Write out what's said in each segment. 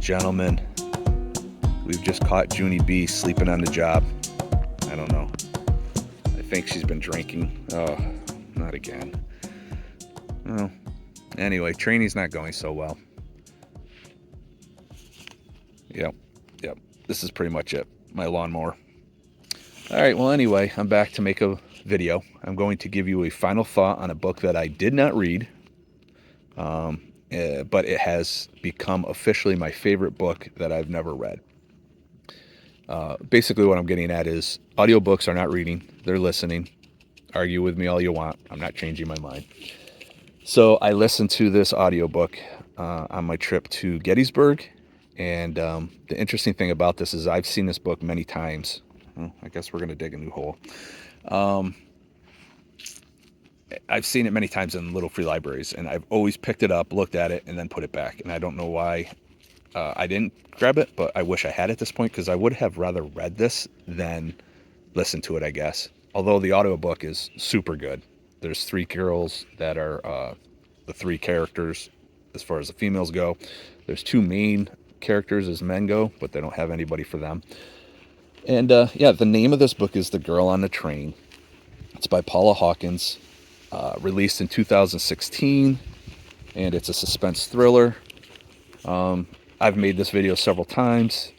gentlemen, we've just caught Junie B sleeping on the job. I don't know. I think she's been drinking. Oh, not again. Well, anyway, training's not going so well. Yep. This is pretty much it. My lawnmower. All right, well, anyway, I'm back to make a video. I'm going to give you a final thought on a book that I did not read, but it has become officially my favorite book that I've never read. Basically, what I'm getting at is audiobooks are not reading, they're listening. Argue with me all you want. I'm not changing my mind. So I listened to this audiobook on my trip to Gettysburg. And the interesting thing about this is I've seen this book many times. Well, I guess we're going to dig a new hole. I've seen it many times in little free libraries, and I've always picked it up, looked at it, and then put it back. And I don't know why I didn't grab it, but I wish I had at this point, because I would have rather read this than listened to it, I guess. Although the audiobook is super good. There's 3 girls that are the 3 characters as far as the females go. There's 2 main characters as men go, but they don't have anybody for them. And yeah, the name of this book is The Girl on the Train. It's by Paula Hawkins, released in 2016, and it's a suspense thriller. I've made this video several times.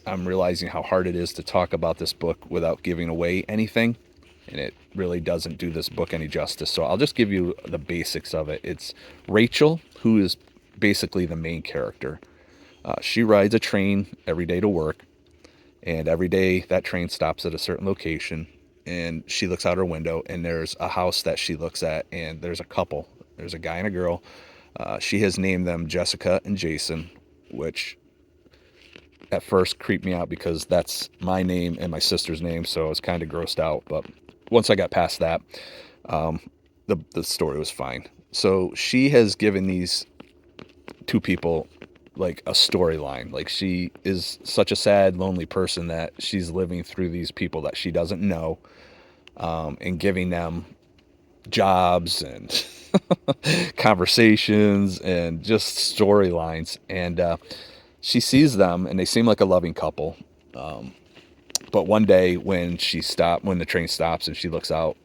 I'm realizing how hard it is to talk about this book without giving away anything, and it really doesn't do this book any justice. So I'll just give you the basics of it. It's Rachel, who is basically the main character. She rides a train every day to work, and every day that train stops at a certain location, and she looks out her window, and there's a house that she looks at, and there's a couple. There's a guy and a girl. She has named them Jessica and Jason, which at first creeped me out because that's my name and my sister's name, so I was kind of grossed out. But once I got past that, the story was fine. So she has given these 2 people like a storyline. Like, she is such a sad, lonely person that she's living through these people that she doesn't know, and giving them jobs and conversations and just storylines. And she sees them, and they seem like a loving couple. But one day when the train stops and she looks out,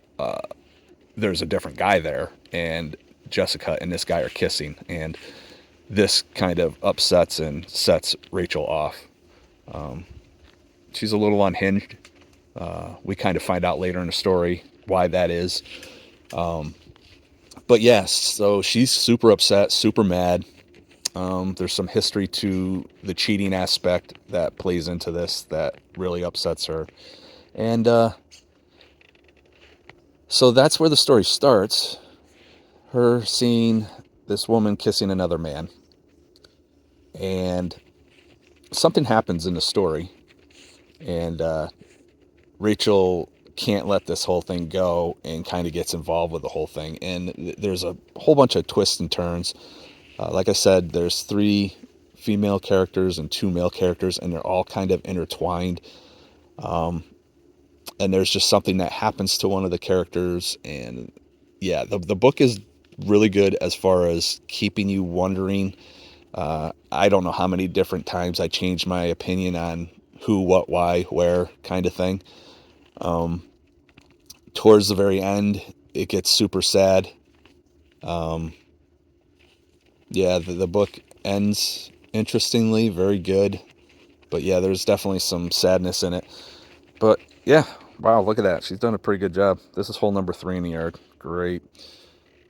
there's a different guy there, and Jessica and this guy are kissing, and this kind of upsets and sets Rachel off. She's a little unhinged. We kind of find out later in the story why that is. But yes, so she's super upset, super mad. There's some history to the cheating aspect that plays into this that really upsets her. And so that's where the story starts. Her seeing this woman kissing another man. And something happens in the story, and Rachel can't let this whole thing go and kind of gets involved with the whole thing. And there's a whole bunch of twists and turns. Like I said, there's 3 female characters and 2 male characters, and they're all kind of intertwined. And there's just something that happens to one of the characters. And yeah, the book is really good as far as keeping you wondering. I don't know how many different times I changed my opinion on who, what, why, where kind of thing. Towards the very end, it gets super sad. Yeah, the book ends interestingly, very good. But yeah, there's definitely some sadness in it. But yeah, wow, look at that. She's done a pretty good job. This is hole number 3 in the yard. Great.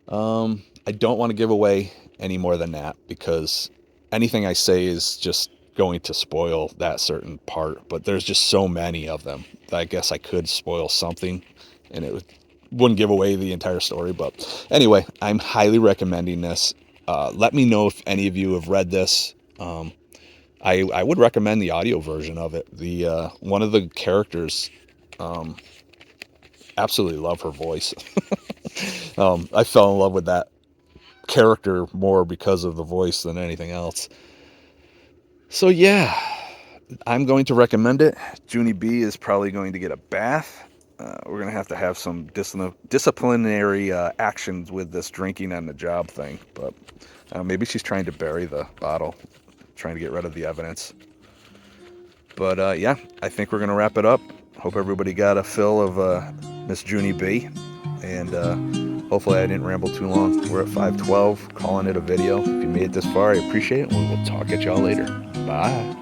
I don't want to give away any more than that, because anything I say is just going to spoil that certain part. But there's just so many of them that I guess I could spoil something, and it wouldn't give away the entire story. But anyway, I'm highly recommending this. Let me know if any of you have read this. I would recommend the audio version of it. The one of the characters, absolutely love her voice. I fell in love with that character more because of the voice than anything else. So yeah, I'm going to recommend it. Junie B is probably going to get a bath. We're going to have some disciplinary actions with this drinking on the job thing. But maybe she's trying to bury the bottle. trying to get rid of the evidence. But yeah, I think we're going to wrap it up. Hope everybody got a fill of Miss Junie B. And hopefully I didn't ramble too long. We're at 5:12, calling it a video. If you made it this far, I appreciate it. And we will talk at y'all later. Bye.